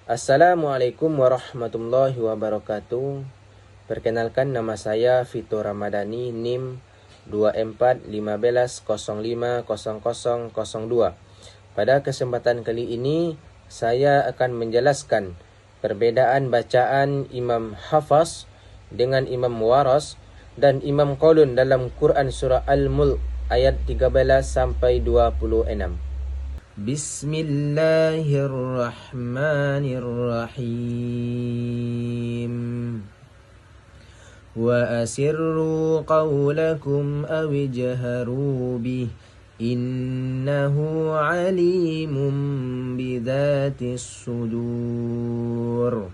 Assalamualaikum warahmatullahi wabarakatuh. Perkenalkan, nama saya Vito Ramadhani, NIM 2415050002. Pada kesempatan kali ini saya akan menjelaskan perbedaan bacaan Imam Hafaz dengan Imam Waras dan Imam Qalun dalam Quran surah Al-Mulk ayat 13 sampai 26. Bismillahirrahmanirrahim. Wa asirru qawlakum aw ijharu bih innahu alimun bidhatis sudur.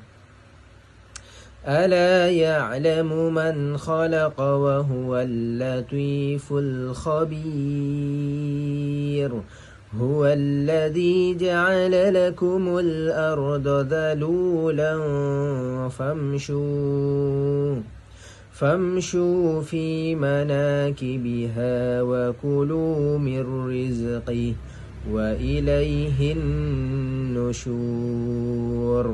Ala ya'lamu man khalaqa wa huwal latiful khabir. هو الذي جعل لكم الأرض ذلولا فامشوا في مناكبها وكلوا من رزقه وإليه النشور.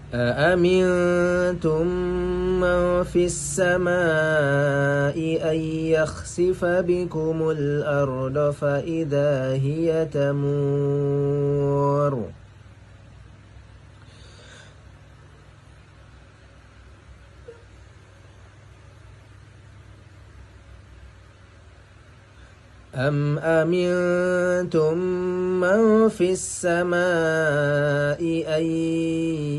أأمنتم من في السماء أن يخسف بكم الأرض فإذا هي تمور. أم أمنتم من في السماء أن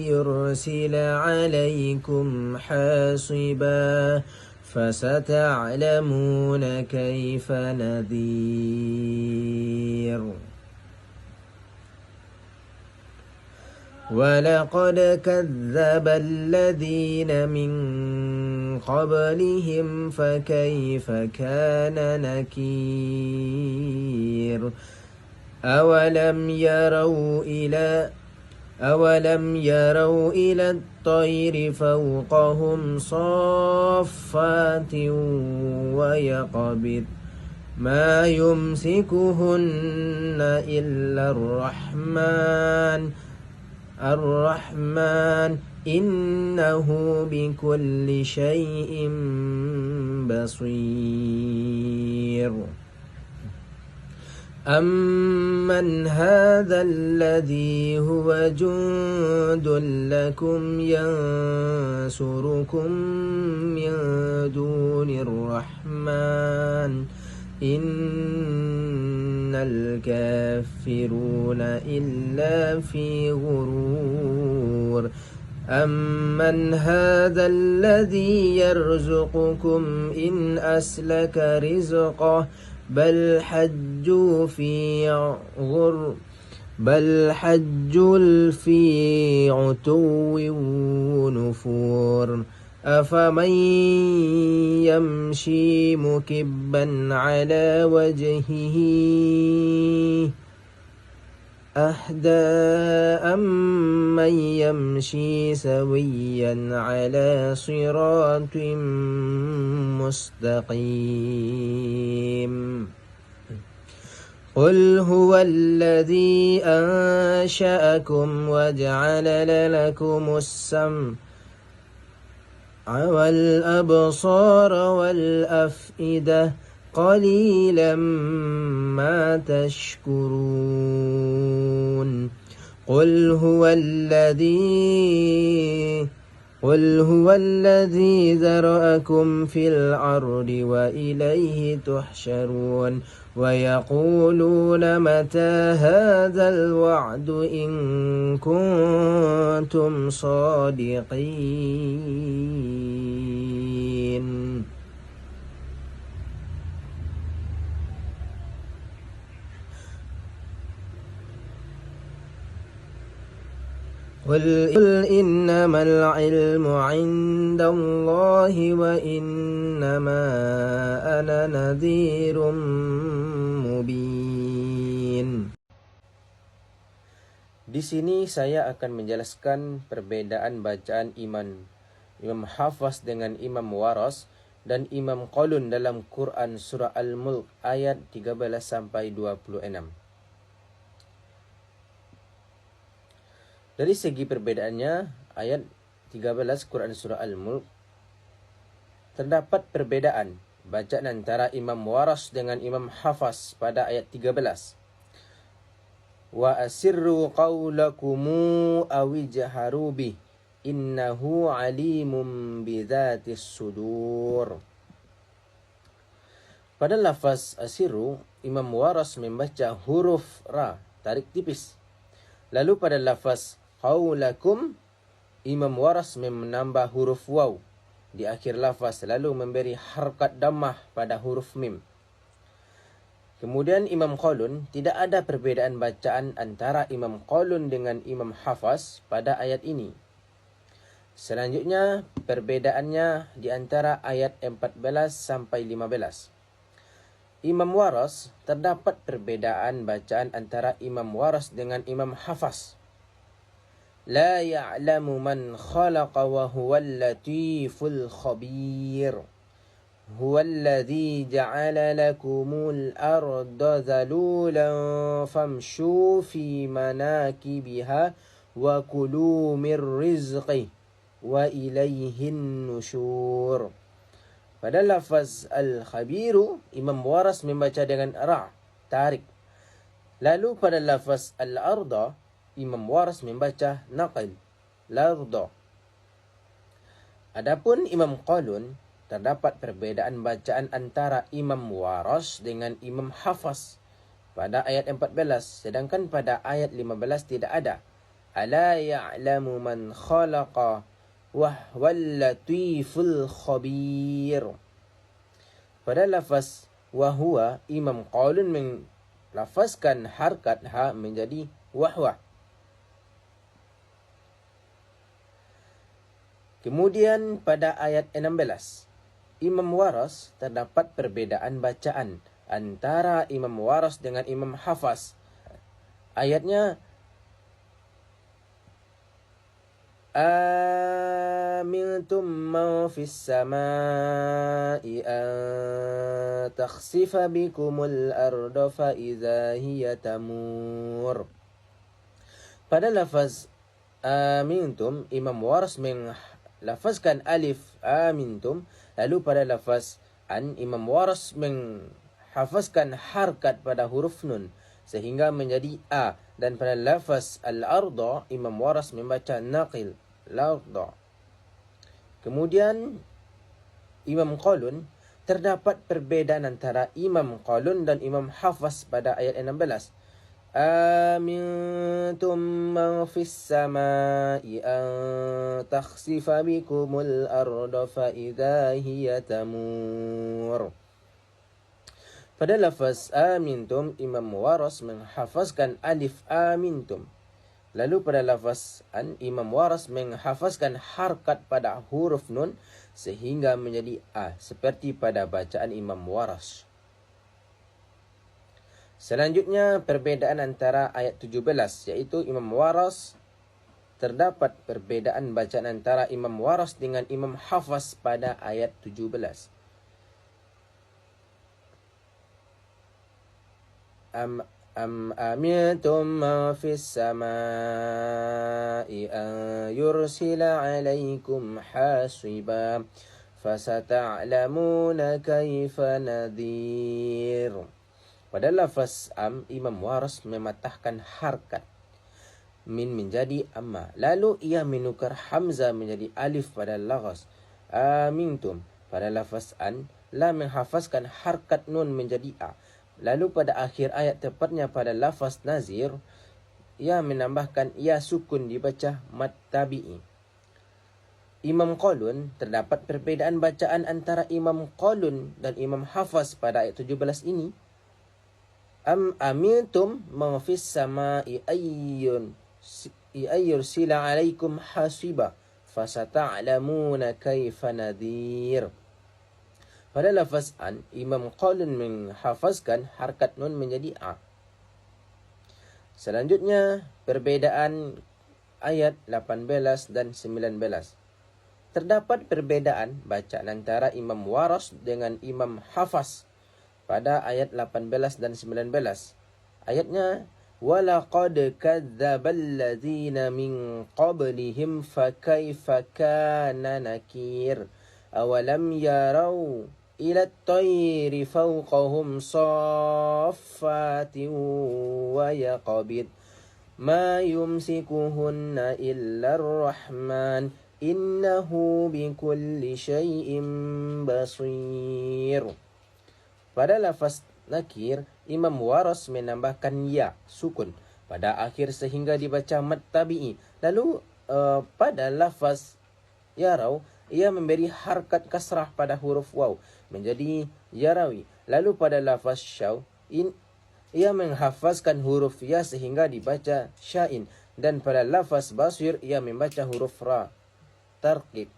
يرسل عليكم حاصبا فستعلمون كيف نذير. ولقد كذب الذين من قبلهم فكيف كان نكير. أولم يروا إلى الطير فوقهم صافات ويقبض ما يمسكهن إلا الرحمن إنه بكل شيء بصير. أمن هذا الذي هو جند لكم ينصركم من دون الرحمن إن الكافرون إلا في غرور. أمن هذا الذي يرزقكم إن أسلك رزقه بل حجوا في عتو ونفور. أفمن يمشي مكبا على وجهه أهدى أمن يمشي سويا على صراط مستقيم. قل هو الذي أنشأكم وجعل لكم السمع والأبصار والأفئدة قليلا ما تشكرون. قل هو الذي ذرأكم في الأرض وإليه تحشرون. ويقولون متى هذا الوعد إن كنتم صادقين. قل إنما العلم عند الله وإنما أنا نذير مبين. Di sini saya akan menjelaskan perbedaan bacaan Imam Hafaz dengan Imam Waras dan Imam Qalun dalam Quran surah Al-Mulk ayat 13 sampai 26. Dari segi perbedaannya, ayat 13 Quran Surah Al-Mulk, terdapat perbedaan bacaan antara Imam Waras dengan Imam Hafaz pada ayat 13. Wa asirru qawlakumu awijharu bih innahu alimum bidzatis sudur. Pada lafaz asirru, Imam Waras membaca huruf ra, tarik tipis. Lalu pada lafaz qawlakum, Imam Waras menambah huruf waw di akhir lafaz, lalu memberi harkat dhammah pada huruf mim. Kemudian Imam Qalun, tidak ada perbedaan bacaan antara Imam Qalun dengan Imam Hafaz pada ayat ini. Selanjutnya, perbedaannya di antara ayat 14 sampai 15. Imam Waras, terdapat perbedaan bacaan antara Imam Waras dengan Imam Hafaz. La ya'lamu man khalaqa wa huwal latiful khabir. Huwal ladzi ja'ala lakumul arda zalulan famshu fi manakibiha wa kulu mir rizqih wa ilayhin nusyur. Pada lafaz al-khabiru, Imam Waras membaca dengan ra, tarik. Lalu pada lafaz al-arda, Imam Waras membaca naqil, larda. Adapun Imam Qalun, terdapat perbedaan bacaan antara Imam Waras dengan Imam Hafaz pada ayat 14, sedangkan pada ayat 15 tidak ada. Ala ya'lamu man khalaqa wahwal latiful khabir. Pada lafaz wahwa, Imam Qalun melafazkan harkat ha menjadi wahwa. Kemudian pada ayat 16, Imam Waras, terdapat perbedaan bacaan antara Imam Waras dengan Imam Hafaz. Ayatnya Amintum man fis samai an takhsifa bikumul arda fa idza hiya tamur. Pada lafaz amintum, Imam Waras melafazkan alif amintum, lalu pada lafaz an, Imam Waras menghafazkan harkat pada huruf nun sehingga menjadi a, dan pada lafaz al-arda, Imam Waras membaca naqil, larda. Kemudian Imam Qalun, terdapat perbedaan antara Imam Qalun dan Imam Hafaz pada ayat 16. Amintum man fis samai an takhsifa bikumul arda fa idza hiya tamur. Pada lafaz amintum, Imam Waras menghafazkan alif amintum. Lalu pada lafaz an, Imam Waras menghafazkan harkat pada huruf nun sehingga menjadi a, seperti pada bacaan Imam Waras. Selanjutnya, perbedaan antara ayat 17, yaitu Imam Waras, terdapat perbedaan bacaan antara Imam Waras dengan Imam Hafaz pada ayat 17. Am amintum man fis samai an yursila alaikum hasiba fasata'lamuna kaifa nadhir. Pada lafaz am, Imam Waras mematahkan harkat min menjadi amma, lalu ia menukar hamzah menjadi alif pada lafaz amintum. Pada lafaz an, la menghafazkan harkat nun menjadi a. Lalu pada akhir ayat, tepatnya pada lafaz nazir, ia menambahkan ia sukun dibaca mad tabi'i. Imam Qalun, terdapat perbedaan bacaan antara Imam Qalun dan Imam Hafaz pada ayat 17 ini. Am amintum man fis samai ayyursila alaikum hasiba fasata'lamuna kaifa nadhir. Pada lafaz an, Imam Qalun menghafazkan harkat nun menjadi a. Selanjutnya, perbedaan ayat 18 dan 19. Terdapat perbedaan bacaan antara Imam Waras dengan Imam Hafaz pada ayat 18 dan 19. Ayatnya, وَلَقَدْ كَذَّبَ الَّذِينَ مِنْ قَبْلِهِمْ فَكَيْفَ كَانَ نَكِيرٌ أَوَلَمْ يَرَوْا إِلَى الطَّيْرِ فَوْقَهُمْ صَافَّاتٍ وَيَقْبِضْنَ مَا يُمْسِكُهُنَّ إِلَّا الرَّحْمَنُ إِنَّهُ بِكُلِّ شَيْءٍ بَصِيرٌ. Pada lafaz nakir, Imam Waras menambahkan ya, sukun pada akhir sehingga dibaca mad tabi'i. Lalu pada lafaz yarau, ia memberi harkat kasrah pada huruf waw menjadi yarawi. Lalu pada lafaz syaw, ia menghafazkan huruf ya sehingga dibaca syain. Dan pada lafaz basir, ia membaca huruf ra, tarqiq.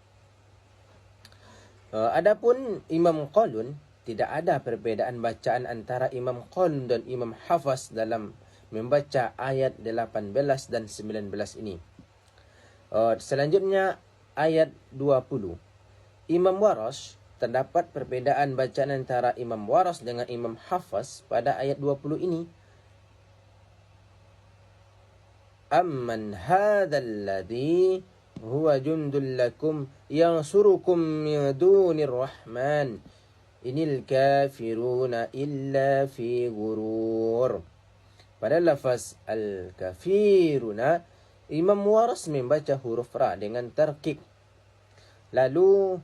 Adapun Imam Qalun, tidak ada perbedaan bacaan antara Imam Qalun dan Imam Hafaz dalam membaca ayat 18 dan 19 ini. Selanjutnya ayat 20. Imam Waras, terdapat perbedaan bacaan antara Imam Waras dengan Imam Hafaz pada ayat 20 ini. Amman hadzal ladzi huwa jundul lakum yansurukum min dunir rahman Inil kafiruna illa fi ghurur. Pada lafaz al-kafiruna, Imam Waras membaca huruf ra dengan tarqiq. Lalu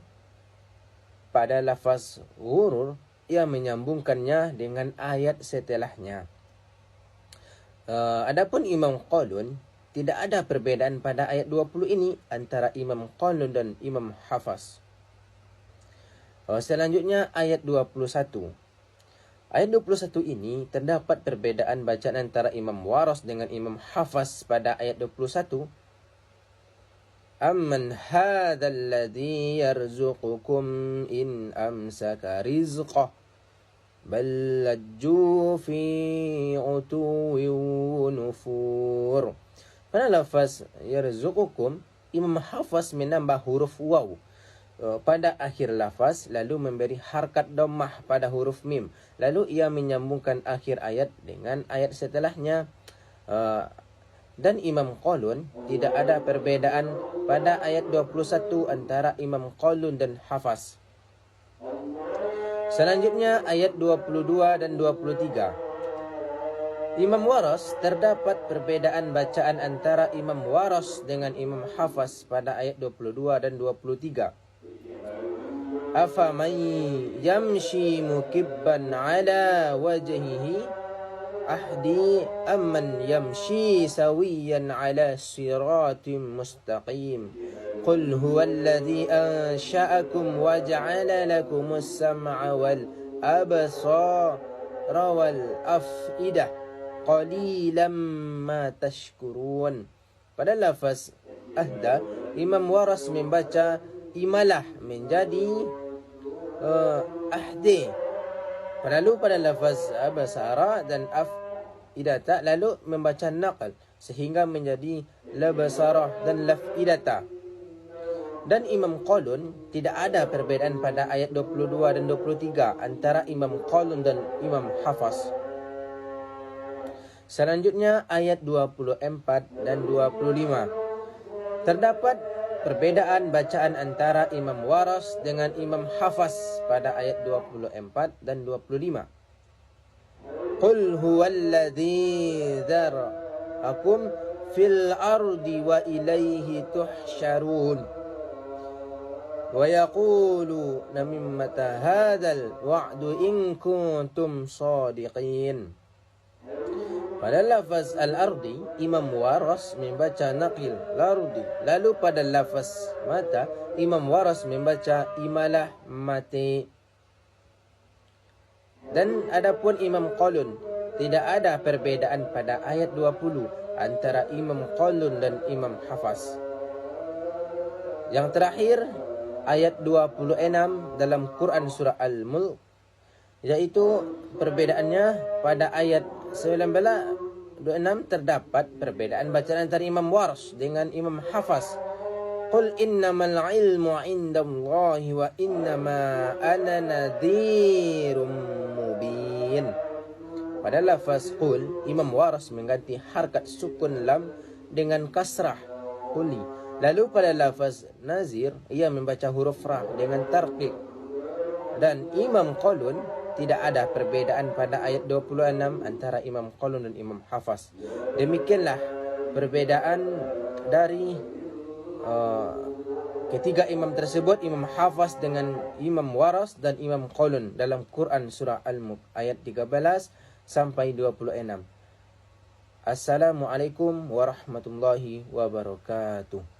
pada lafaz ghurur, ia menyambungkannya dengan ayat setelahnya. Adapun Imam Qalun, tidak ada perbedaan pada ayat 20 ini antara Imam Qalun dan Imam Hafaz. Selanjutnya ayat 21. Ayat 21 ini terdapat perbedaan bacaan antara Imam Waras dengan Imam Hafaz pada ayat 21. Amman hadzal ladzi yarzuqukum in amsaka rizqah bal lajju fi utuwin wa nufur. Pada lafaz yarzuqukum, Imam Hafaz menambah huruf waw pada akhir lafaz, lalu memberi harkat dhammah pada huruf mim. Lalu ia menyambungkan akhir ayat dengan ayat setelahnya. Dan Imam Qalun, tidak ada perbedaan pada ayat 21 antara Imam Qalun dan Hafaz. Selanjutnya ayat 22 dan 23. Imam Waras, terdapat perbedaan bacaan antara Imam Waras dengan Imam Hafaz pada ayat 22 dan 23. Afaman yamshi mukibban ala wajhihi ahdi amman yamshi sawiyan ala siratim mustaqim. Qul huwallazi ansha'akum wa ja'ala lakumus sam'a wal absara wal af'idah qalilan ma tashkurun. Pada lafaz ahda, Imam Waras membaca imalah menjadi ahdi. Lalu pada lafaz absara dan afidata, lalu membaca naqal sehingga menjadi labasara dan lafidata. Dan Imam Qalun, tidak ada perbedaan pada ayat 22 dan 23 antara Imam Qalun dan Imam Hafaz. Selanjutnya ayat 24 dan 25. Terdapat perbedaan bacaan antara Imam Waras dengan Imam Hafaz pada ayat 24 dan 25. Qul huwallazi dzara'akum fil ardi wa ilaihi tuhsyarun. Wa yaquluna mimma hadzal wa'du in kuntum shadiqin. Pada lafaz al-ardi, Imam Waras membaca naqil lardi. Lalu pada lafaz mata, Imam Waras membaca imalah mati. Dan adapun Imam Qalun, tidak ada perbedaan pada ayat 20 antara Imam Qalun dan Imam Hafaz. Yang terakhir, ayat 26 dalam Quran surah Al-Mulk, yaitu perbedaannya pada ayat 19-26 terdapat perbedaan bacaan antara Imam Waras dengan Imam Hafaz. Qul innamal ilmu 'indallahi wa innama ana nadhirum mubin. Pada lafaz qul, Imam Waras mengganti harkat sukun lam dengan kasrah quli. Lalu pada lafaz nazir, ia membaca huruf ra dengan tarqiq. Dan Imam Qalun, tidak ada perbezaan pada ayat 26 antara Imam Qalun dan Imam Hafaz. Demikianlah perbezaan dari ketiga imam tersebut, Imam Hafaz dengan Imam Waras dan Imam Qalun dalam Quran surah Al-Mulk ayat 13 sampai 26. Assalamualaikum warahmatullahi wabarakatuh.